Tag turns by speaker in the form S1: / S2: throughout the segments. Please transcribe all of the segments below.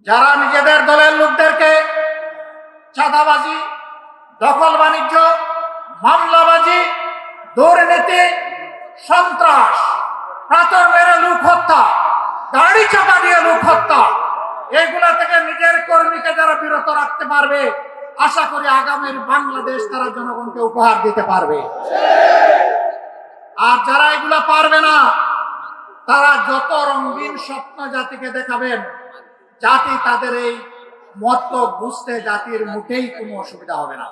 S1: যারা নিজেদের দলের লোকদেরকে চাঁদাবাজি, দখল বাণিজ্য, মামলাবাজি, দুর্নীতি, সন্ত্রাস, পাথর মেরে লোক হত্যা, গাড়ি চাপা দিয়ে লোক হত্যা, এগুলা থেকে নিজের কর্মীকে যারা বিরত রাখতে পারবে, আশা করি আগামীর বাংলাদেশ তারা জনগণকে উপহার দিতে পারবে। আর যারা এগুলা পারবে না, তারা যত রঙিন স্বপ্ন জাতিকে দেখাবেন, জাতি তাদের এই মতলব বুঝতে জাতির মোটেই কোনো অসুবিধা হবে না।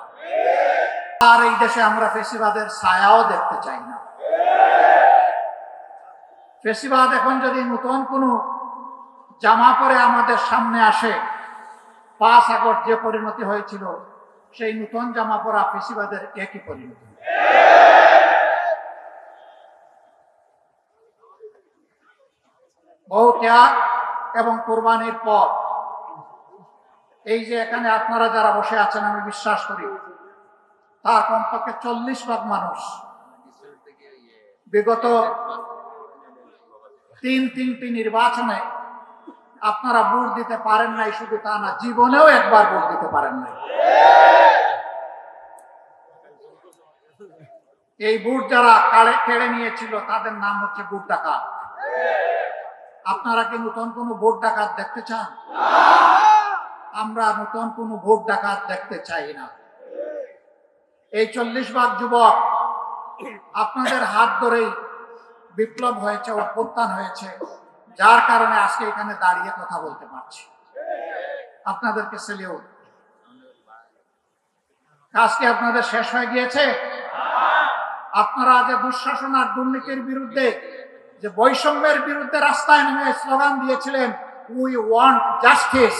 S1: আর এই দেশে আমরা ফেসিবাদের ছায়াও দেখতে চাই না। ফেসিবাদ এখন যদি নতুন কোনো জামা পরে আমাদের সামনে আসে, 5 আগস্ট যে পরিণতি হয়েছিল, সেই নতুন জামা পরা ফেসিবাদের একই পরিণতি। বহু ত্যাগ এবং কোরবানির পর এই যে এখানে আপনারা যারা বসে আছেন, আমি বিশ্বাস করি তার কমপক্ষে 40 ভাগ মানুষ বিগত 3টি নির্বাচনে আপনারা ভোট দিতে পারেন নাই। শুধু তা না, জীবনেও একবার ভোট দিতে পারেন নাই। এই ভোট যারা কেড়ে নিয়েছিল তাদের নাম হচ্ছে ভোট ডাকাত। আপনারা কি নতুন কোন ভোট ডাকাত দেখতে চান? আমরা নতুন কোন ভোট ডাকাত দেখতে চাই না। এই 40 ভাগ যুবক আপনাদের হাত ধরেই বিপ্লব হয়েছে, অভ্যুত্থান হয়েছে, যার কারণে আজকে এখানে দাঁড়িয়ে কথা বলতে পারছি। আপনাদেরকে সেলিউট। আজকে আপনাদের শেষ হয়ে গিয়েছে। আপনারা যে দুঃশাসন আর দুর্নীতির বিরুদ্ধে, যে বৈষম্যের বিরুদ্ধে রাস্তায় নেমে স্লোগান দিয়েছিলেন, উই ওয়ান্ট জাস্টিস,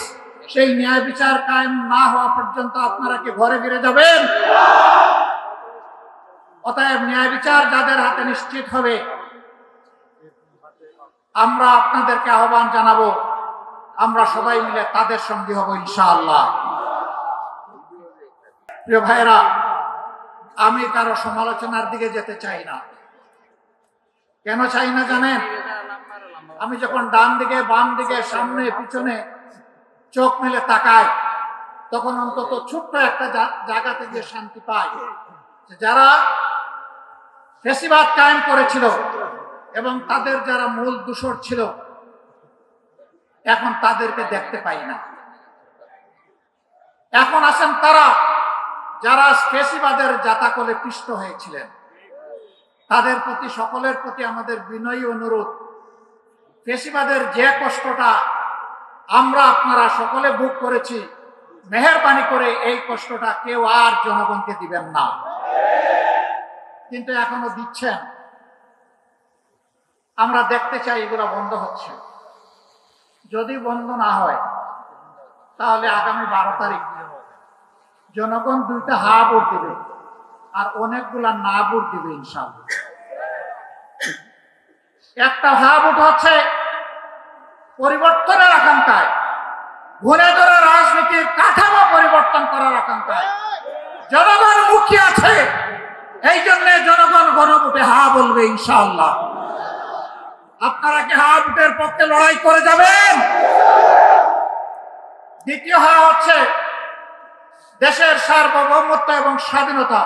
S1: সেই ন্যায় বিচার কায়েম না হওয়া পর্যন্ত আপনারা কি ঘরে ফিরে যাবেন? অতএব ন্যায় বিচার যাদের হাতে নিশ্চিত হবে, আমরা আপনাদেরকে আহ্বান জানাবো, আমরা সবাই মিলে তাদের সঙ্গী হব ইনশাআল্লাহ। প্রিয় ভাইরা, আমি কারো সমালোচনার দিকে যেতে চাই না। কেন চাই না জানেন? আমি যখন ডান দিকে, বাম দিকে, সামনে, পিছনে চোখ মেলে তাকাই, তখন অন্তত ছোট্ট একটা জায়গাতে গিয়ে শান্তি পাই। যারা ফ্যাসিবাদ কায়েম করেছিল এবং তাদের যারা মূল দূষর ছিল, এখন তাদেরকে দেখতে পাই না। এখন আছেন তারা যারা ফ্যাসিবাদের জাতাকলে পিষ্ট হয়েছিলেন। তাদের প্রতি, সকলের প্রতি আমাদের বিনয়ী অনুরোধ, ফ্যাসিবাদের যে কষ্টটা আমরা আপনারা সকলে ভোগ করেছি, মেহেরবানি করে এই কষ্টটা কেউ আর জনগণকে দিবেন না। কিন্তু এখনো দিচ্ছেন। আমরা দেখতে চাই এগুলো বন্ধ হচ্ছে। যদি বন্ধ না হয়, তাহলে আগামী 12 তারিখ জনগণ 2টা হা ভোট দিবে আর অনেকগুলা না ভোট দিবে ইনশাআল্লাহ। একটা হা ভোট হচ্ছে পরিবর্তনের আকাঙ্ক্ষায়, ঘুরে ধরে রাজনীতির কাঠামো পরিবর্তন করার আকাঙ্ক্ষায় জনগণ মুখী আছে, এই জন্য জনগণ গণভোটে হা বলবে ইনশাআল্লাহ। আপনারা কি হা ভোটের পক্ষে লড়াই করে যাবেন? দ্বিতীয় হা হচ্ছে দেশের সার্বভৌমত্ব এবং স্বাধীনতা।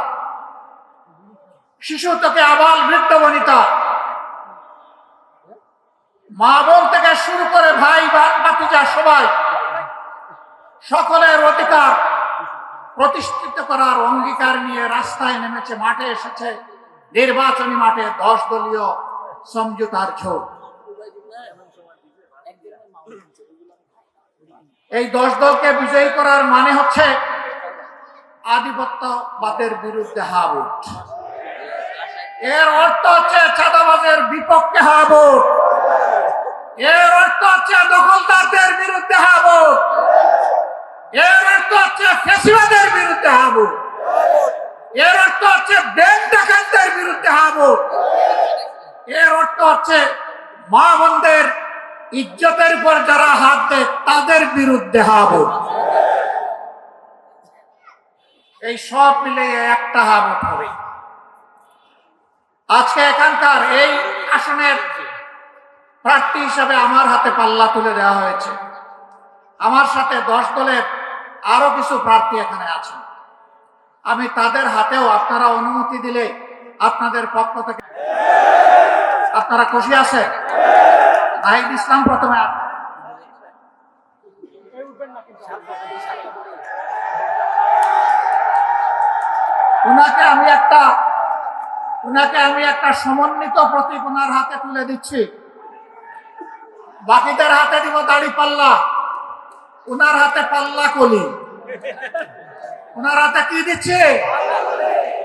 S1: শিশু থেকে আবাল বৃদ্ধ বনিতা, মা বোন থেকে শুরু করে ভাই ভাতিজা সবাই, সকলের অধিকার প্রতিষ্ঠিত করার অঙ্গীকার নিয়ে রাস্তায় নেমেছে, মাঠে এসেছে। নির্বাচনী মাঠে 10 দলীয় সমঝোতার ঝোঁক। এই 10 দলকে বিজয়ী করার মানে হচ্ছে আধিপত্যবাদের বিরুদ্ধে হা ভোট। এর অর্থ হচ্ছে চাঁদাবাজের বিপক্ষে হা ভোট। এর অর্থ হচ্ছে দখলদারদের বিরুদ্ধে হা ভোট। এর অর্থ হচ্ছে ফ্যাসিবাদের বিরুদ্ধে হা ভোট। এর অর্থ হচ্ছে ব্যাংক ডাকাতদের বিরুদ্ধে হা ভোট। এর অর্থ হচ্ছে মা বোনদের ইজ্জতের উপর যারা হাত দেয় তাদের বিরুদ্ধে হা ভোট। এই সব মিলে একটা হা ভোট হবে। আজকে এখানকার এই আসনের প্রার্থী হিসাবে আমার হাতে পাল্লা তুলে দেওয়া হয়েছে। আমার সাথে 10 দলের আরো কিছু প্রার্থী এখানে আছেন। আমি তাদের হাতেও আপনারা অনুমতি দিলে আপনাদের পক্ষ থেকে আপনারা খুশি আছেন? নাহিদ ইসলাম প্রথমে। উনাকে আমি একটা সমন্বিত প্রতীক ওনার হাতে তুলে দিচ্ছি। বাকিদের হাতে দিব দাড়ি পাল্লা, উনার হাতে পাল্লা কলি। উনার হাতে কি দিচ্ছে?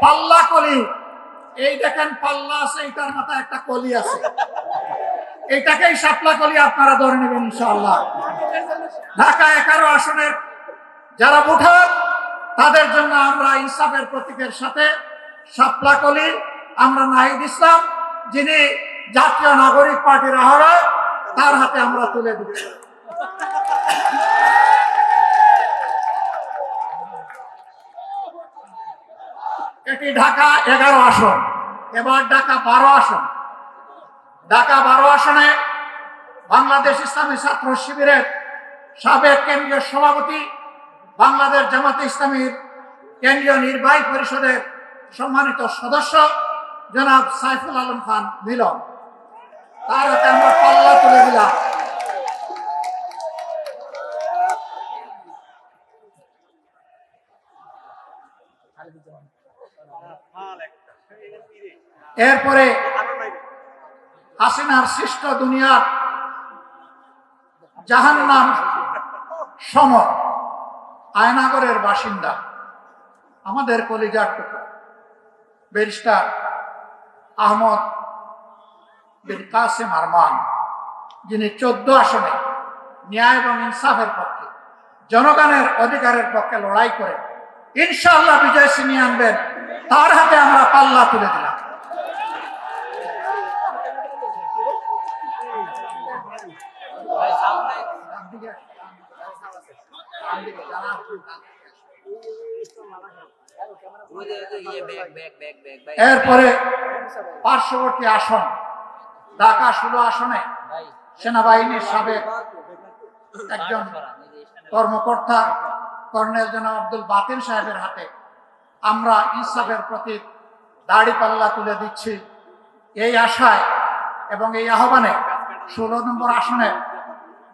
S1: পাল্লা কলি। এই দেখেন পাল্লা আছে, এটার মাথায় একটা কলি আছে, এইটাকেই শাপলা কলি আপনারা ধরে নেবেন ইনশাআল্লাহ। ঢাকা 11 আসনের যারা ভোটার তাদের জন্য আমরা ইনসাফের প্রতীকের সাথে শাপলা কলি, আমরা নাহিদ ইসলাম যিনি জাতীয় নাগরিক পার্টির আহ্বায়ক তার হাতে আমরা তুলে দিচ্ছি। এটি ঢাকা 11 আসন। এবার ঢাকা 12 আসন। ঢাকা 12 আসনে বাংলাদেশ ইসলামী ছাত্র শিবিরের সাবেক কেন্দ্রীয় সভাপতি, বাংলাদেশ জামাতে ইসলামীর কেন্দ্রীয় নির্বাহী পরিষদের সম্মানিত সদস্য জনাব সাইফুল আলম খান মিলন, তার হাতে আমরা পাল্লা তুলে দিলাম। এরপরে হাসিনার সৃষ্ট দুনিয়ার জাহান্নাম সম আয়নাগরের বাসিন্দা আমাদের কলিজার টুকরা ব্যারিস্টার আহমদ বিন কাসেম আরমান, যিনি 14 আসনে ন্যায় এবং ইনসাফের পক্ষে, জনগণের অধিকারের পক্ষে লড়াই করে ইনশাআল্লাহ বিজয় ছিনিয়ে আনবেন, তার হাতে আমরা পাল্লা তুলে দিলাম। এরপরে পার্শ্ববর্তী আসন ঢাকা 16 আসনে সেনাবাহিনীর সাবেক একজন কর্মকর্তা কর্নেল জনাব আব্দুল বাতিল সাহেবের হাতে আমরা ইনসাফের প্রতীক দাড়ি পাল্লা তুলে দিচ্ছি। এই আশায় এবং এই আহ্বানে 16 নম্বর আসনে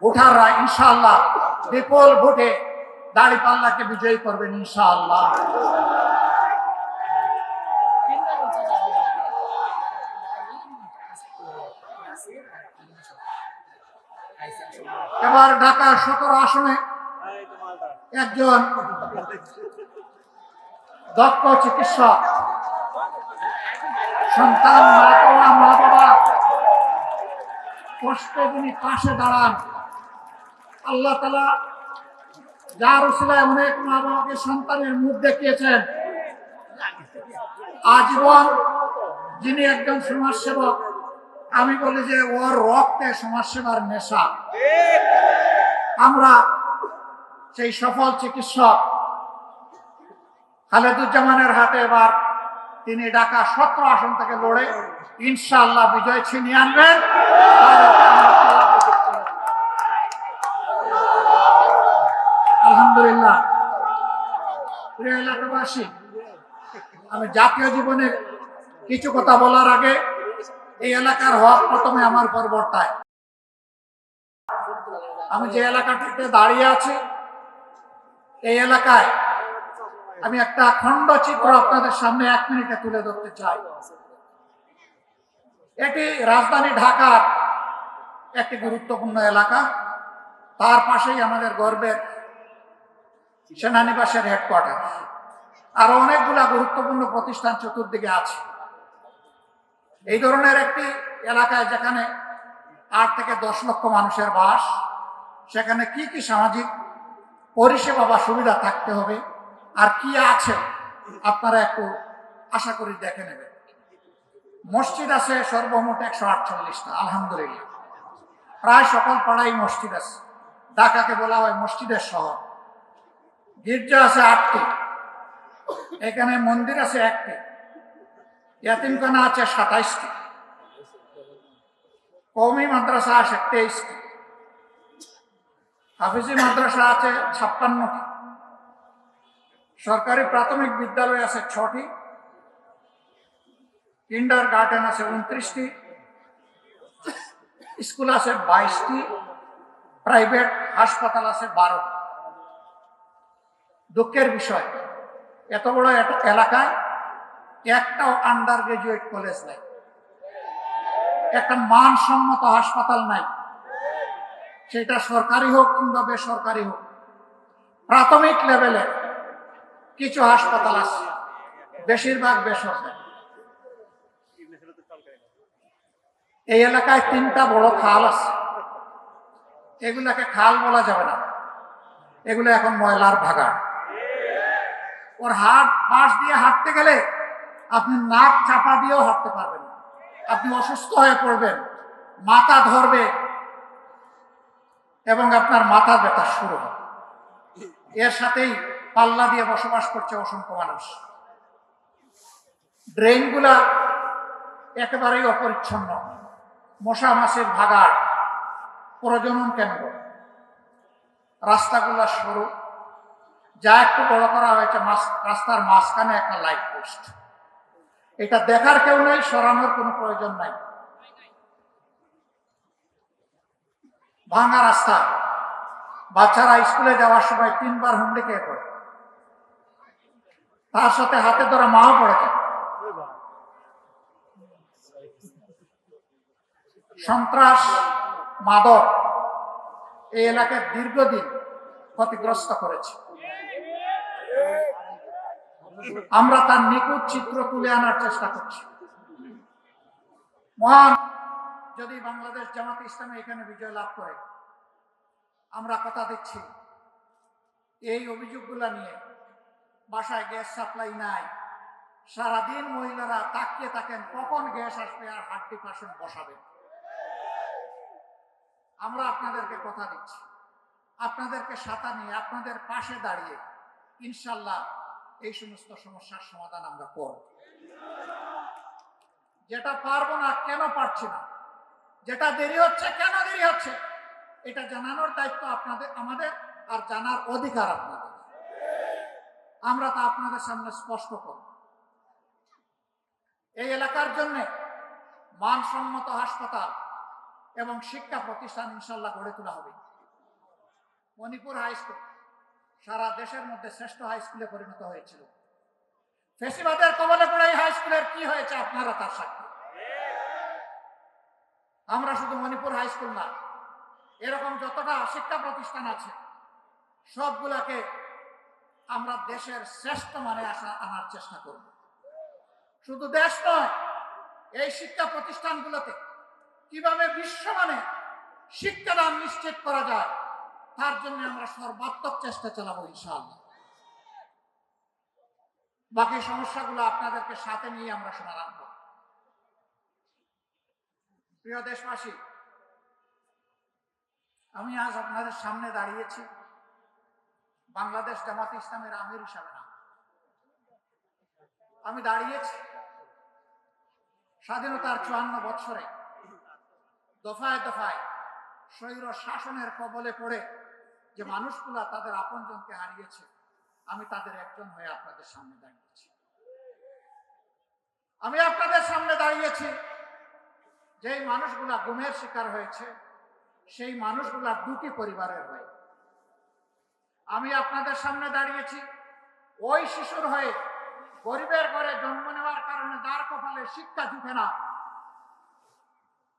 S1: ভোটাররা ইনশাআল্লাহ বিপুল ভোটে দাড়ি পাল্লাকে বিজয়ী করবেন ইনশাআল্লাহ। এবার ঢাকা 17 আসনে একজন দক্ষ চিকিৎসক, সন্তান মা বাবা কষ্টে যিনি পাশে দাঁড়ান, আল্লাহ তাআলা যার উসিলায় অনেক মা বাবাকে সন্তানের মুখ দেখিয়েছেন, আজীবন যিনি একজন সমাজসেবক, আমি বলি যে ওর রক্তে সমাজসেবার নেশা। আমরা সেই সফল চিকিৎসক খালেদুজ্জামানের হাতে এবার তিনি ঢাকা 17 আসন থেকে লড়ে ইনশাআল্লাহ বিজয় ছিনিয়ে আনবেন। আলহামদুলিল্লাহ। প্রিয় এলাকাবাসী, আমি জাতীয় জীবনের কিছু কথা বলার আগে এই এলাকার হক প্রথমে আমার পরবর্তায়। আমি যে এলাকাটিতে দাঁড়িয়ে আছি এই এলাকায় আমি একটা খণ্ডচিত্র আপনাদের সামনে 1 মিনিটে তুলে ধরতে চাই। এটি রাজধানী ঢাকার একটি গুরুত্বপূর্ণ এলাকা। তার পাশেই আমাদের গর্বের সেনানিবাসের হেডকোয়ার্টার, আরো অনেকগুলা গুরুত্বপূর্ণ প্রতিষ্ঠান চতুর্দিকে আছে। এই ধরনের একটি এলাকায় যেখানে 8 থেকে 10 লক্ষ মানুষের বাস, সেখানে কি কি সামাজিক পরিষেবা বা সুবিধা থাকতে হবে আর কি আছে আপনারা একটু আশা করি দেখে নেবেন। মসজিদ আছে সর্বমোট 148টা, আলহামদুলিল্লাহ। প্রায় সকল পাড়ায় মসজিদ আছে। ঢাকাকে বলা হয় মসজিদের শহর। গির্জা আছে 8টি, এখানে মন্দির আছে 1টি, ইয়াতিমখানা আছে 27টি, কওমি মাদ্রাসা আছে 23টি, হাফিজি মাদ্রাসা আছে 56টি, সরকারি প্রাথমিক বিদ্যালয় আছে 6টি, কিন্ডার গার্ডেন আছে 29টি, স্কুল আছে 22টি, প্রাইভেট হাসপাতাল আছে 12টি। দুঃখের বিষয়, এত বড় এলাকায় একটাও আন্ডার গ্রাজুয়েট কলেজ নাই, একটা মানসম্মত হাসপাতাল নাই, সেটা সরকারি হোক কিংবা বেসরকারি হোক। প্রাথমিক লেভেলে কিছু হাসপাতাল আছে, বেশিরভাগ বেসরকারি। এই এলাকায় 3টা বড় খাল আছে, এগুলাকে খাল বলা যাবে না, এগুলো এখন ময়লার ভাগাড়। ওর পাশ দিয়ে হাঁটতে গেলে আপনি নাক চাপা দিয়েও হাঁটতে পারবেন না, আপনি অসুস্থ হয়ে পড়বেন, মাথা ধরবে এবং আপনার মাথা ব্যথা শুরু হবে। এর সাথেই পাল্লা দিয়ে বসবাস করছে অসংখ্য মানুষ। ড্রেনগুলা একেবারেই অপরিচ্ছন্ন, মশা মাছির ভাগাড়, প্রজনন কেন্দ্র। রাস্তাগুলা সরু, যা একটু বড় করা হয়েছে রাস্তার মাঝখানে একটা লাইট পোস্ট। এটা দেখার কেউ নেই, সরানোর কোনো প্রয়োজন নাই। ভাঙা রাস্তা, বাচ্চারা স্কুলে যাওয়ার সময় 3বার হুমড়ি খেয়ে পড়ে, তার সাথে হাতে ধরা মাও পড়ে যায়। সন্ত্রাস, মাদক এই এলাকায় দীর্ঘদিন ক্ষতিগ্রস্ত করেছে। আমরা তার নিখুঁত চিত্র তুলে আনার চেষ্টা করছি। মহান যদি বাংলাদেশ জামাত ইসলামী এখানে বিজয় লাভ করে, আমরা কথা দিচ্ছি এই অভিযোগগুলা নিয়ে, বাসায় গ্যাস সাপ্লাই নাই, সারাদিন মহিলারা তাকিয়ে থাকেন কখন গ্যাস আসবে আর হাড্ডি পাশন বসাবে। আমরা আপনাদেরকে কথা দিচ্ছি, আপনাদেরকে সাথে নিয়ে, আপনাদের পাশে দাঁড়িয়ে ইনশাল্লাহ এই সমস্ত সমস্যার সমাধান আমরা করব। যেটা পারবো না, কেন পারছি না, যেটা দেরি হচ্ছে, কেন দেরি হচ্ছে, এটা জানানোর দায়িত্ব আপনাদের, আমাদের, আর জানার অধিকার আপনাদের। আমরা তা আপনাদের সামনে স্পষ্ট করব। এই এলাকার জন্য মানসম্মত হাসপাতাল এবং শিক্ষা প্রতিষ্ঠান ইনশাল্লাহ গড়ে তোলা হবে। মণিপুর হাই স্কুল সারা দেশের মধ্যে শ্রেষ্ঠ হাই স্কুলে পরিণত হয়েছিল। ফেসিবাদের কবলে পড়ে এই হাই স্কুলের কি হয়েছে আপনারা তার সাক্ষী। আমরা শুধু মণিপুর হাই স্কুল না, এরকম যতটা শিক্ষা প্রতিষ্ঠান আছে সবগুলাকে আমরা দেশের শ্রেষ্ঠ মানে আনার চেষ্টা করব। শুধু দেশ নয়, এই শিক্ষা প্রতিষ্ঠানগুলোতে কিভাবে বিশ্বমানে শিক্ষাদান নিশ্চিত করা যায় তার জন্য আমরা সর্বাত্মক চেষ্টা চালাবো ইনশাআল্লাহ। বাকি সমস্যাগুলো আপনাদেরকে সাথে নিয়ে আমরা সমাধান করব। প্রিয় দেশবাসী, আমি আজ আপনাদের সামনে দাঁড়িয়েছি বাংলাদেশ জামাত ইসলামের আমির হিসাবে না, আমি দাঁড়িয়েছি স্বাধীনতার 54 বছরে দফায় দফায় স্বৈর শাসনের কবলে পড়ে যে মানুষগুলা তাদের আপনজনকে হারিয়েছে, আমি তাদের একজন হয়ে আপনাদের সামনে দাঁড়িয়েছি। আমি আপনাদের সামনে দাঁড়িয়েছি যেই মানুষগুলা গুমের শিকার হয়েছে, সেই মানুষগুলা দুটি পরিবারের হয়ে। আমি আপনাদের সামনে দাঁড়িয়েছি ওই শিশুর হয়ে, গরিবের ঘরে জন্ম নেওয়ার কারণে দ্বার কপালে শিক্ষা জুটে না,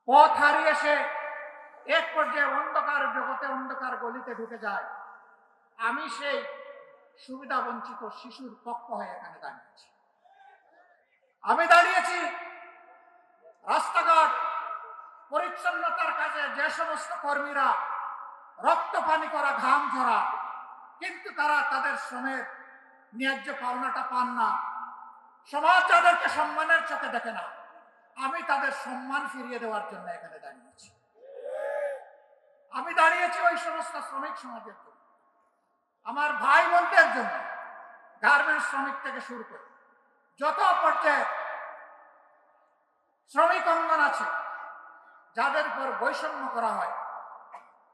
S1: পথ হারিয়ে সে এক পর্যায়ে অন্ধকার জগতে, অন্ধকার গলিতে ঢুকে যায়। আমি সেই সুবিধা বঞ্চিত শিশুর পক্ষ হয়ে এখানে দাঁড়িয়েছি। আমি দাঁড়িয়েছি রাস্তাঘাট পরিচ্ছন্নতার কাজে যে সমস্ত কর্মীরা রক্ত পানি করা, ঘাম ঝরা, কিন্তু তারা তাদের শ্রমের ন্যায্য পাওনাটা পান না, সমাজ তাদেরকে সম্মানের চোখে দেখে না, আমি তাদের সম্মান ফিরিয়ে দেওয়ার জন্য এখানে দাঁড়িয়েছি। আমি দাঁড়িয়েছি ওই সমস্ত শ্রমিক সমাজের জন্য, আমার ভাই বোনদের জন্য, গার্মেন্টস শ্রমিক থেকে শুরু করে যত পর্যায়ে শ্রমিক অঙ্গন আছে, যাদের উপর বৈষম্য করা হয়,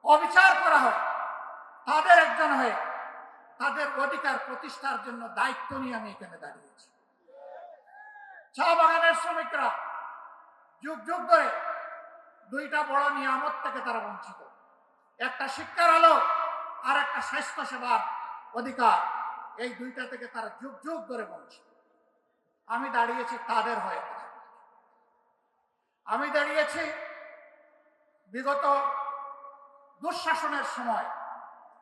S1: অবিচার করা হয়, তাদের একজন হয়ে তাদের অধিকার প্রতিষ্ঠার জন্য দায়িত্ব নিয়ে আমি এখানে দাঁড়িয়েছি। চা বাগানের শ্রমিকরা যুগ যুগ ধরে দুইটা বড় নিয়ামত থেকে তারা বঞ্চিত, একটা শিক্ষার আলো আর একটা স্বাস্থ্য সেবার অধিকার। এই দুইটা থেকে তারা যুগ যুগ ধরে বঞ্চিত। আমি দাঁড়িয়েছি তাদের হয়ে। আমি দাঁড়িয়েছি বিগত দুঃশাসনের সময়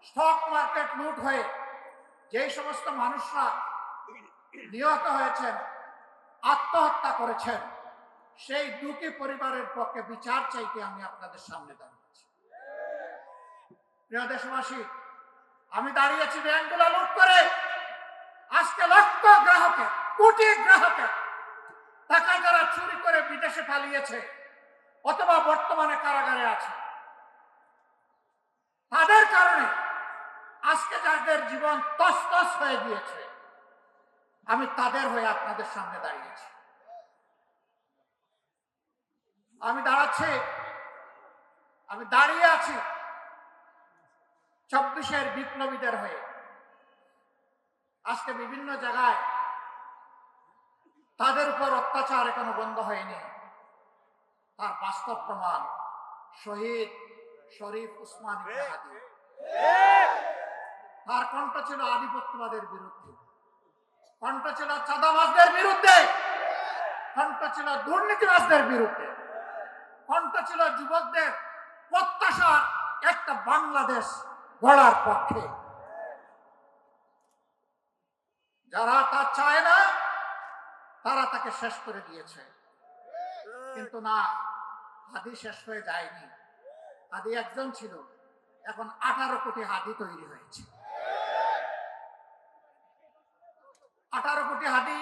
S1: স্টক মার্কেট লুট হয়ে যেই সমস্ত মানুষরা নিহত হয়েছেন, আত্মহত্যা করেছেন, সেই দুটি পরিবারের পক্ষে বিচার চাইতে আমি আপনাদের সামনে দাঁড়িয়েছি। প্রিয় দেশবাসী, আমি দাঁড়িয়েছি ব্যাংকগুলো লুট করে আজকে লক্ষ গ্রাহকের, কোটি গ্রাহকের টাকা যারা চুরি করে বিদেশে পালিয়েছে অথবা বর্তমানে কারাগারে আছে, তাদের কারণে আজকে যাদের জীবন তছনছ হয়ে গিয়েছে, আমি তাদের হয়ে আপনাদের সামনে দাঁড়িয়েছি। আমি দাঁড়িয়ে আছি 24-এর বিপ্লবীদের হয়ে। আজকে বিভিন্ন জায়গায় তাদের উপর অত্যাচার এখনো বন্ধ হয়নি, তার বাস্তব প্রমাণ শহীদ শরীফ উসমান ইবনে হাদি। তার কণ্ঠ ছিল আধিপত্যবাদের বিরুদ্ধে, কণ্ঠ ছিল চাঁদাবাজদের বিরুদ্ধে, কণ্ঠ ছিল দুর্নীতিবাজদের বিরুদ্ধে, কণ্ঠ ছিল যুবকদের প্রত্যাশার একটা বাংলাদেশ গড়ার পক্ষে। যারা তা চায় না তারা তাকে শেষ করে দিয়েছে, কিন্তু না, হাদি শেষ হয়ে যায়নি। হাদি একজন ছিল, এখন 18 কোটি হাদি তৈরি হয়েছে। 18 কোটি হাদি,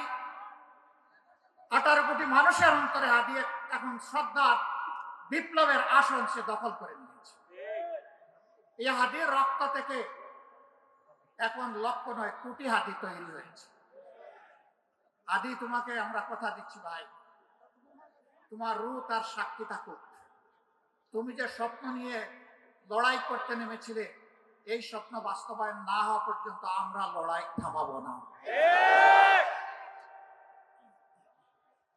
S1: 18 কোটি মানুষের অন্তরে হাদি এখন শ্রদ্ধার বিপ্লবের আসন সে দখল করে নিয়েছে। এই হাদির রক্ত থেকে এখন লক্ষ নয় কোটি হাদি তৈরি হয়েছে। হাদি, তোমাকে আমরা কথা দিচ্ছি ভাই, তোমার রূহ তার সাক্ষী থাকুক। তুমি যে স্বপ্ন নিয়ে লড়াই করতে নেমেছিলে, এই স্বপ্ন বাস্তবায়ন না হওয়া পর্যন্ত আমরা লড়াই থামাবো না।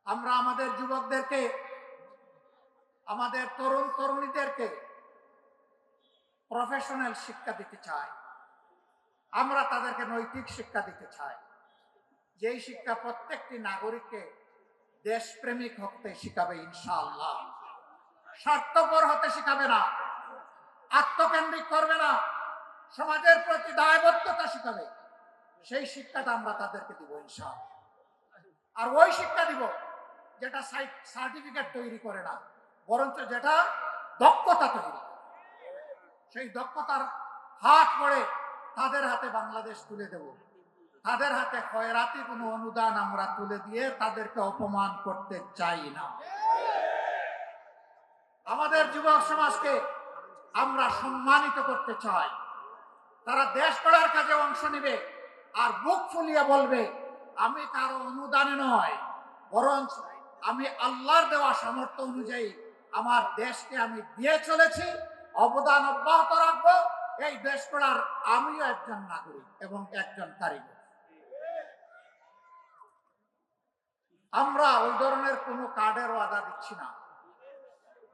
S1: আমরা আমাদের যুবকদেরকে, আমাদের তরুণ তরুণীদেরকে প্রফেশনাল শিক্ষা দিতে চাই। আমরা তাদেরকে নৈতিক শিক্ষা দিতে চাই, যেই শিক্ষা প্রত্যেকটি নাগরিককে দেশপ্রেমিক হতে শিখাবে ইনশাআল্লাহ। স্বার্থপর হতে শিখাবে না, আত্মকেন্দ্রিক করবে না, সমাজের প্রতি দায়বদ্ধতা শিখাবে। সেই শিক্ষাটা আমরা তাদেরকে দিব ইনশাআল্লাহ। আর ওই শিক্ষা দিব যেটা সার্টিফিকেট তৈরি করে না, বরঞ্চ যেটা দক্ষতা তৈরি। সেই দক্ষতার হাত পড়ে তাদের হাতে বাংলাদেশ তুলে দেব। তাদের হাতে খয়রাতি কোনো অনুদান আমরা তুলে দিয়ে তাদেরকে অপমান করতে চাই না। আমাদের যুবক সমাজকে আমরা সম্মানিত করতে চাই। তারা দেশ গড়ার কাজে অংশ নেবে আর বুক ফুলিয়ে বলবে, আমি কারো অনুদানে নয়, বরঞ্চ আমি আল্লাহর দেওয়া সামর্থ্য অনুযায়ী আমার দেশকে আমি দিয়ে চলেছি, অবদান অব্যাহত রাখবো। এই দেশ গড়ার আমিও একজন নাগরিক এবং একজন কারিগর। আমরা ওই ধরনের কোনো কার্ডের ওয়াদা দিচ্ছি না।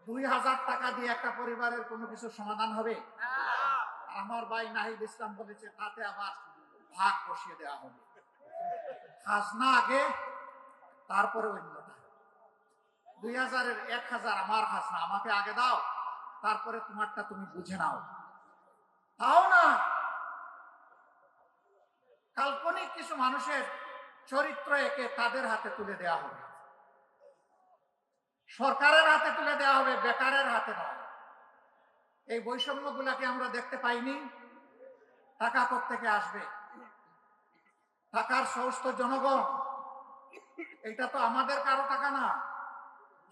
S1: 2000 টাকা দিয়ে একটা পরিবারের কোনো কিছু সমাধান হবে? আমার ভাই নাহিদ ইসলাম বলেছে তাতে আবার ভাগ বসিয়ে দেওয়া হবে। খাজনা আগে, তারপরে অন্যটা। 2000-এর 1000 আমার খাজনা, আমাকে আগে দাও, তারপরে তোমারটা তুমি বুঝে নাও। তাও না, কাল্পনিক কিছু মানুষের চরিত্র একে তাদের হাতে তুলে দেওয়া হবে, সরকারের হাতে তুলে দেওয়া হবে, বেকারের হাতে নয়। এই বৈষম্যগুলাকে আমরা দেখতে পাইনি। টাকা কোত্থেকে আসবে? টাকার সোর্স তো জনগণ। এটা তো আমাদের কারো টাকা না,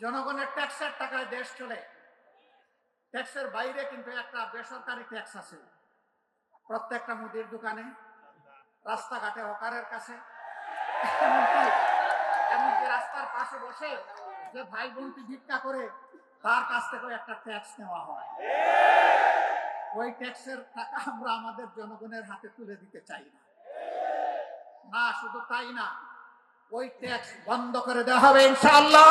S1: জনগণের ট্যাক্সের টাকায় দেশ চলে। ট্যাক্সের বাইরে কিন্তু একটা বেসরকারি ট্যাক্স আছে প্রত্যেকটা মুদির দোকানে, রাস্তাঘাটে, হকারের কাছে, এমনকি রাস্তার পাশে বসে যে ভাই বোনটি ভিক্ষা করে তার কাছ থেকে একটা ট্যাক্স নেওয়া হয়। ওই ট্যাক্সের টাকা আমরা আমাদের জনগণের হাতে তুলে দিতে চাই না। না শুধু তাই না, ওই ট্যাক্স বন্ধ করে দেওয়া হবে ইনশাআল্লাহ।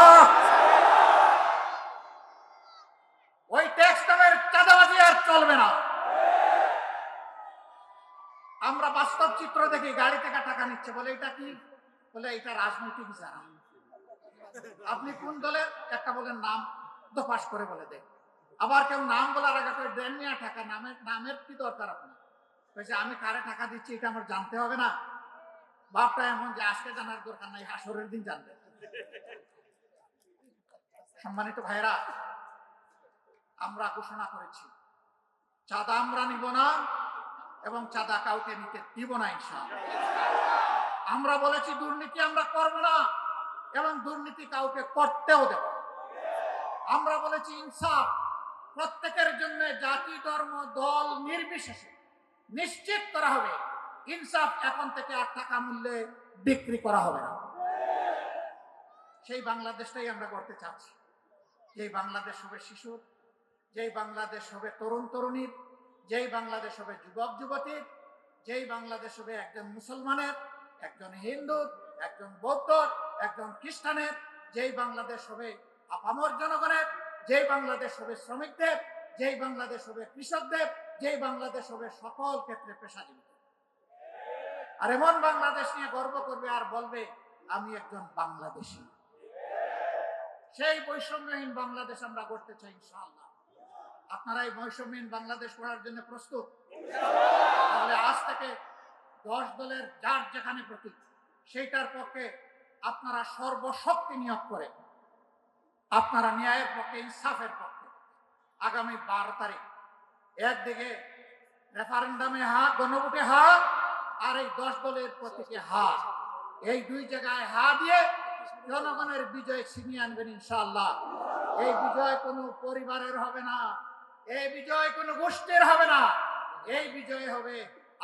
S1: ওই ট্যাক্স নামের চাঁদাবাজি আর চলবে না। আমরা বাস্তব চিত্র দেখি, গাড়ি থেকে টাকা নিচ্ছে, বলে এটা কি? বলে এটা রাজনৈতিক যারা। আপনি কোন দলের? একটা বলেন নাম দোপাস করে বলে দেয়। আবার কেউ নাম বলার আগে দেন নিয়ে টাকা, নামের কি দরকার আপনার? আমি কারে টাকা দিচ্ছি এটা আমার জানতে হবে না? বাপটা এমন যে আজকে জানার দরকার নাই, হাসরের দিন জানবে। সম্মানিত ভাইরা, আমরা ঘোষণা করেছি চাঁদা আমরা নিব না এবং চাঁদা কাউকে নিতে দিব না ইনশাআল্লাহ। আমরা বলেছি দুর্নীতি আমরা করব না এবং দুর্নীতি কাউকে করতেও দেব। আমরা বলেছি ইনসাফ প্রত্যেকের জন্য জাতি ধর্ম দল নির্বিশেষে নিশ্চিত করা হবে। ইনসাফ এখন থেকে 8 টাকা মূল্যে বিক্রি করা হবে না। সেই বাংলাদেশটাই আমরা করতে চাচ্ছি, যেই বাংলাদেশ হবে শিশুর, যেই বাংলাদেশ হবে তরুণ তরুণীর, যেই বাংলাদেশ হবে যুবক যুবতীর, যেই বাংলাদেশ হবে একজন মুসলমানের, একজন হিন্দুর, একজন বৌদ্ধর, একজন খ্রিস্টানের, যেই বাংলাদেশ হবে আপামর জনগণের, যেই বাংলাদেশ হবে শ্রমিকদের, যেই বাংলাদেশ হবে কৃষকদের, যেই বাংলাদেশ হবে সকল ক্ষেত্রে পেশাজীবী। আর এমন বাংলাদেশ নিয়ে গর্ব করবে আর বলবে আমি একজন বাংলাদেশী। সেই বৈষম্যহীন বাংলাদেশ আমরা গড়তে চাই ইনশাআল্লাহ। আপনারা এই বৈষম্যহীন বাংলাদেশ গড়ার জন্য প্রস্তুত? তাহলে আজ থেকে 10 দলের যার যেখানে প্রতীক সেইটার পক্ষে আপনারা সর্বশক্তি নিয়োগ করে আপনারা ন্যায়ের পক্ষে, ইনসাফের পক্ষে আগামী 12 তারিখ একদিকে রেফারেন্ডামে হা, গণভোটে হা, আর এই 10 দলের প্রতীকে হা, এই 2 জায়গায় হা দিয়ে জনগণের বিজয় ছিনিয়ে আনবেন ইনশাআল্লাহ। এই বিজয় কোনো পরিবারের হবে না, এই বিজয় কোনো গোষ্ঠীর হবে না, এই বিজয় হবে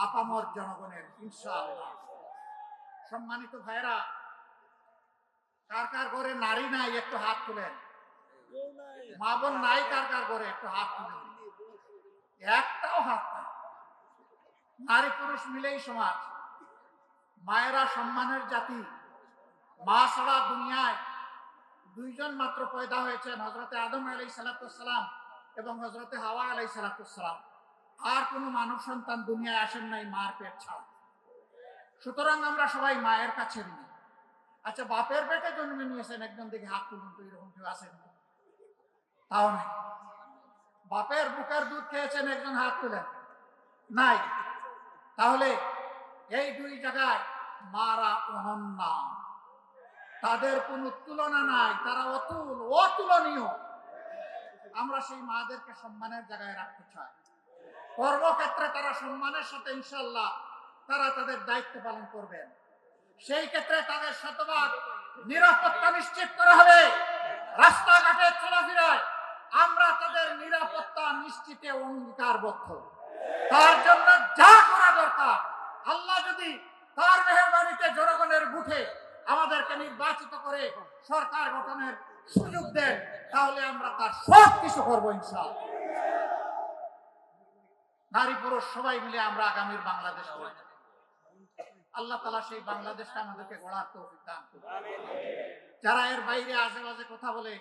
S1: আপামর জনগণের ইনশাআল্লাহ। সম্মানিত ভাইরা, কার কার ঘরে নারী নাই একটু হাত তুলেন। মা বোন নাই কার কার ঘরে একটু হাত তুলেন। একটাও হাত নাই। নারী পুরুষ মিলেই সমাজ। মায়েরা সম্মানের জাতি। মা ছাড়া দুনিয়ায় 2 জন মাত্র পয়দা হয়েছেন, হযরতে আদম আলাইহিস সালাম এবং হযরতে হাওয়া আলাইহিস সালাম। আর কোনো মানব সন্তান দুনিয়ায় আসেন নাই মার পেট ছাড়া। সুতরাং আমরা সবাই মায়ের কাছে ঋণী। আচ্ছা, বাপের পেটে জন্মে নিয়েছেন একজন, দেখে হাত তুলুন তো, এরকম কেউ আছেন? তাও নাই। বাপের বুকের দুধ খেয়েছেন একজন, হাত তুলেন? নাই। তাহলে এই 2 জায়গায় মারা অনন্য, তাদের কোনো তুলনা নাই, তারা অতুলনীয়। আমরা সেই মাদেরকে সম্মানের জায়গায় রাখতে চাই। কর্মক্ষেত্রে তারা সম্মানের সাথে ইনশাআল্লাহ তারা তাদের দায়িত্ব পালন করবেন। সেই ক্ষেত্রে তাদের শতভাগ নিরাপত্তা নিশ্চিত করা হবে। রাস্তাঘাটে চলাফেরায় আমরা তাদের নিরাপত্তা নিশ্চিতে অঙ্গীকারবদ্ধ। তার জন্য যা করা দরকার, আল্লাহ যদি তার মেহেরবানিতে জনগণের ভোটে আমাদেরকে নির্বাচিত করে সরকার গঠনের সুযোগ দেন, তাহলে আমরা তার সব কিছু করবো ইনশাআল্লাহ। নারী পুরুষ সবাই মিলে আমরা আগামীর বাংলাদেশ গড়ব। আল্লাহ তাআলা সেই বাংলাদেশটা আমাদেরকে গড়ার তৌফিক দান করুন। যারা এর বাইরে আশেপাশে কথা বলে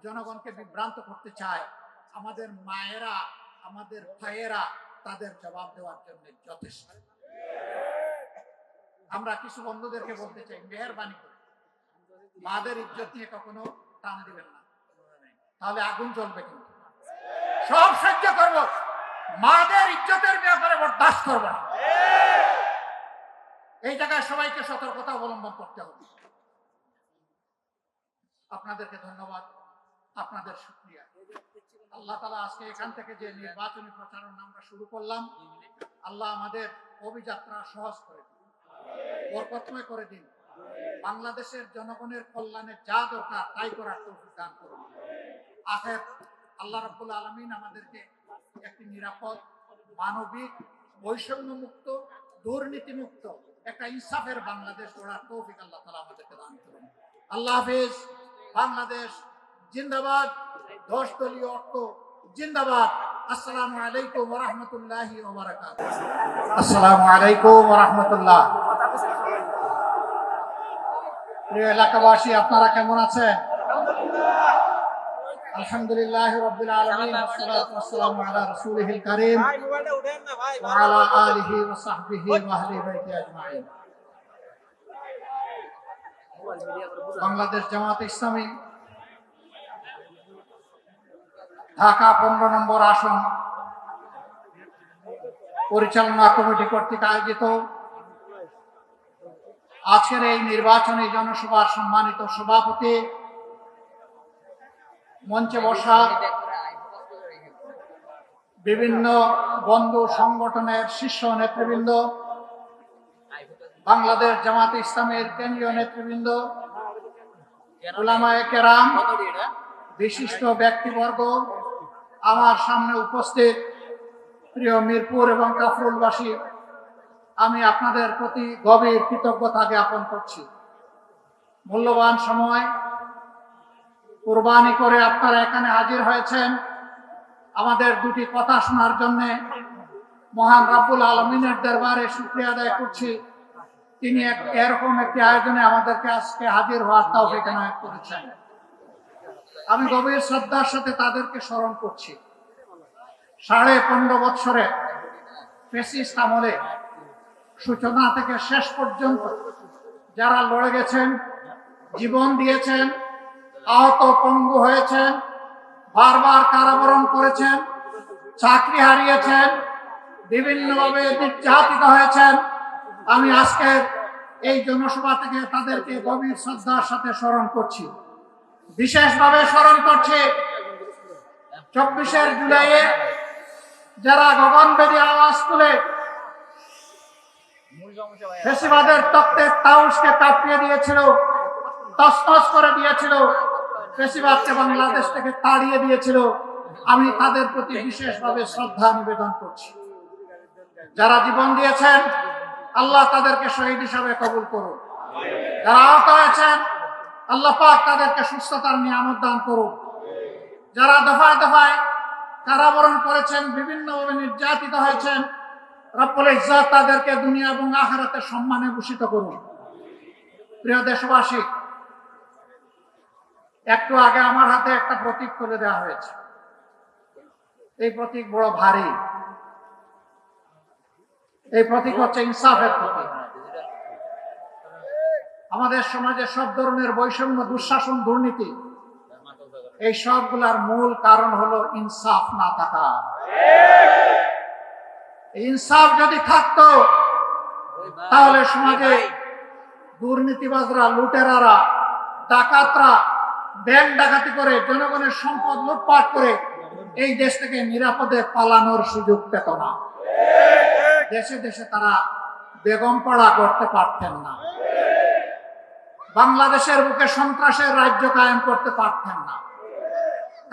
S1: জনগণকে বিভ্রান্ত করতে চায়, আমাদের মায়েরা, আমাদের ভাইয়েরা তাদের জবাব দেওয়ার জন্য যথেষ্ট। আমরা কিছু বন্ধুদেরকে বলতে চাই, মেহেরবানি করে মাদের ইজ্জত নিয়ে কখনো টান দিবেন না, তাহলে আগুন জ্বলবে। কিন্তু সব সহ্য করব, মাদের ইজ্জতের ব্যাপারে বরদাস্ত করব না। এই জায়গায় সবাইকে সতর্কতা অবলম্বন করতে হবে। আপনাদেরকে ধন্যবাদ, আপনাদের শুকরিয়া। আল্লাহ তাআলা আজকে এখান থেকে যে নির্বাচনী প্রচারণা আমরা শুরু করলাম, আল্লাহ আমাদের অভিযাত্রা সহজ করে দিন, বরকতময় করে দিন। বাংলাদেশের জনগণের কল্যাণে যা দরকার তাই করার তৌফিক দান করুন। আখের আল্লাহ রাব্বুল আলামিন আমাদেরকে একটি নিরাপদ, মানবিক, বৈষম্য মুক্ত, দুর্নীতি মুক্ত একটা ইনসাফের বাংলাদেশ গড়ার তৌফিক আল্লাহ তাআলা আমাদেরকে দান করুন। আল্লাহ হাফেজ। বাংলাদেশ জিন্দাবাদ। 10 দলীয় অর্থ জিন্দাবাদ। আসসালামু আলাইকুম ওয়া রাহমাতুল্লাহি ওয়া বারাকাতুহু। আসসালামু আলাইকুম ওয়া রাহমাতুল্লাহ। প্রিয় এলাকাবাসী, আপনারা কেমন আছেন? আলহামদুলিল্লাহি রাব্বিল আলামিন, ওয়াসসালাতু ওয়াসসালামু আলা রাসূলিহিল কারীম ওয়া আলা আলিহি ওয়া সাহবিহি ওয়া আহলি বাইতি আজমাইন। বাংলাদেশ জামাত ইসলামী ঢাকা 15 নম্বর আসন পরিচালনা কমিটি কর্তৃক আয়োজিত আজকের এই নির্বাচনী জনসভার সম্মানিত সভাপতি, মঞ্চে বসা বিভিন্ন বন্ধু সংগঠনের শীর্ষ নেতৃবৃন্দ, বাংলাদেশ জামাত ইসলামের কেন্দ্রীয় নেতৃবৃন্দ, উলামায়ে কেরাম, বিশিষ্ট ব্যক্তিবর্গ, আমার সামনে উপস্থিত প্রিয় মিরপুর এবং কাফরুলবাসী, আমি আপনাদের প্রতি গভীর কৃতজ্ঞতা জ্ঞাপন করছি। মূল্যবান সময় কুরবানি করে আপনারা এখানে হাজির হয়েছেন আমাদের দুটি কথা শোনার জন্য। মহান রাব্বুল আলামিনের দরবারে শুকরিয়া আদায় করছি, তিনি এরকম একটি আয়োজনে আমাদেরকে আজকে হাজির হওয়ার তৌফিক এনায়েত করেছেন। আমি গভীর শ্রদ্ধার সাথে তাদেরকে স্মরণ করছি। 15.5 বছরে ফ্যাসিস্ট আমলে সূচনা থেকে শেষ পর্যন্ত যারা লড়ে গেছেন, জীবন দিয়েছেন, আহত পঙ্গু হয়েছেন, বারবার কারাবরণ করেছেন, চাকরি হারিয়েছেন, বিভিন্নভাবে নির্যাতিত হয়েছেন, আমি আজকের এই জনসভা থেকে তাদেরকে গভীর শ্রদ্ধার সাথে স্মরণ করছি। বিশেষভাবে স্মরণ করছি 24 জুলাইয়ে যারা গগনভেদী আওয়াজ তুলে ফ্যাসিবাদের তত্ত্বের তাউসকে কাঁপিয়ে দিয়েছিল, তছনছ করে দিয়েছিল, ফ্যাসিবাদকে বাংলাদেশ থেকে তাড়িয়ে দিয়েছিল। আমি তাদের প্রতি বিশেষভাবে শ্রদ্ধা নিবেদন করছি। যারা জীবন দিয়েছেন, আল্লাহ তাদেরকে শহীদ হিসাবে কবুল করুন। যারা আহত হয়েছেন, আল্লাহ পাক তাদেরকে সুস্থতার নিয়ামত দান করুন। যারা দফায় দফায় কারাবরণ করেছেন, বিভিন্নভাবে নির্যাতিত হয়েছেন, রব্বুল ইজ্জত তাদেরকে দুনিয়া এবং আখিরাতে সম্মানে ভূষিত করুন। প্রিয় দেশবাসী, একটু আগে আমার হাতে একটা প্রতীক তুলে দেওয়া হয়েছে। এই প্রতীক বড় ভারী। এই প্রতীক হচ্ছে ইনসাফের প্রতীক। আমাদের সমাজে সব ধরনের বৈষম্য, দুঃশাসন, দুর্নীতি, এই সবগুলার মূল কারণ হলো ইনসাফ না থাকা। ইনসাফ যদি থাকতো তাহলে সমাজে দুর্নীতিবাজরা, লুটেরারা, ডাকাতরা ব্যাংক ডাকাতি করে জনগণের সম্পদ লুটপাট করে এই দেশ থেকে নিরাপদে পালানোর সুযোগ পেত না। দেশে দেশে তারা বেগম পাড়া করতে পারতেন না। বাংলাদেশের বুকে সন্ত্রাসের রাজ্য কায়েম করতে পারতেন না।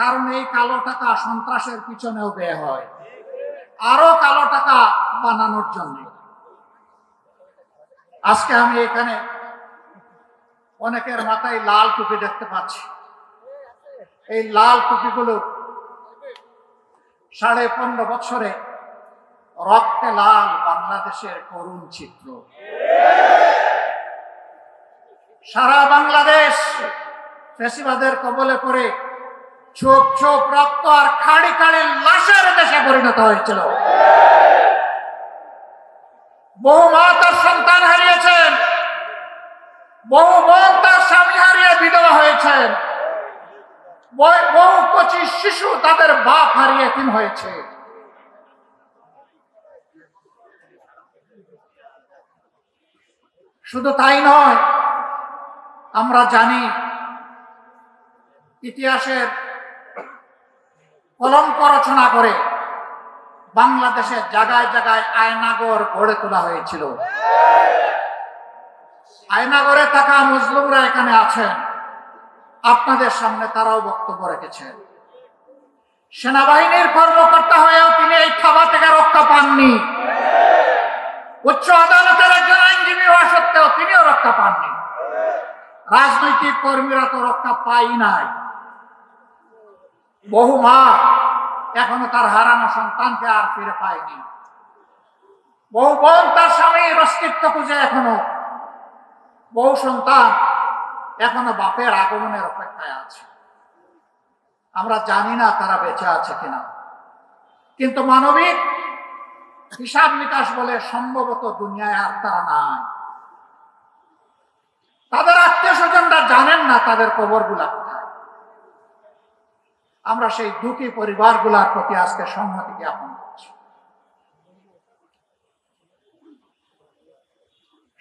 S1: কারণ এই কালো টাকা সন্ত্রাসের পিছনেও ব্যয় হয়, আরো কালো টাকা বানানোর জন্য। আজকে আমি এখানে অনেকের মাথায় লাল টুপি দেখতে পাচ্ছি। এই লাল টুপিগুলো 15.5 বছরে রক্তে লাল বাংলাদেশের করুণ চিত্র। সারা বাংলাদেশ ফ্যাসিবাদের কবলে পড়ে ছোপ ছোপ রক্ত আর খাড়ি খাড়ি লাশের দেশে পরিণত হয়েছিল। বহু মা তার সন্তান হারিয়েছেন, বহু বোন তার স্বামী হারিয়ে বিধবা হয়েছেন, বহু কচি শিশু তাদের বাপ হারিয়ে এতিম হয়েছে। শুধু তাই নয়, আমরা জানি ইতিহাসের কলঙ্ক রচনা করে বাংলাদেশের জায়গায় জায়গায় আয়নাগর গড়ে তোলা হয়েছিল। আয়নাগরে থাকা মুসলিমরা এখানে আছেন, আপনাদের সামনে তারাও বক্তব্য রেখেছেন। সেনাবাহিনীর কর্মকর্তা হয়েও তিনি এই থাবা থেকে রক্ষা পাননি। উচ্চ আদালতের একজন আইনজীবী হওয়া সত্ত্বেও তিনিও রক্ষা পাননি। রাজনৈতিক কর্মীরা তো রক্ষা পাই নাই। বহু মা এখনো তার হারানো সন্তানকে আর ফিরে পায়নি। বহু বোন তার স্বামীর অস্তিত্ব খুঁজে এখনো, বহু সন্তান এখনো বাপের আগমনের অপেক্ষায় আছে। আমরা জানি না তারা বেঁচে আছে কিনা, কিন্তু মানবিক হিসাব নিকাশ বলে সম্ভবত দুনিয়ায় আর তারা নাই। তাদের আত্মীয় স্বজনরা জানেন না তাদের কবরগুলা কোথায়। আমরা সেই দুঃখী পরিবারগুলোর প্রতি আজকে সংহতি জ্ঞাপন করছি।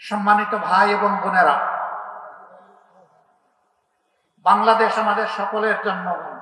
S1: সম্মানিত ভাই এবং বোনেরা, বাংলাদেশ আমাদের সকলের জন্মভূমি।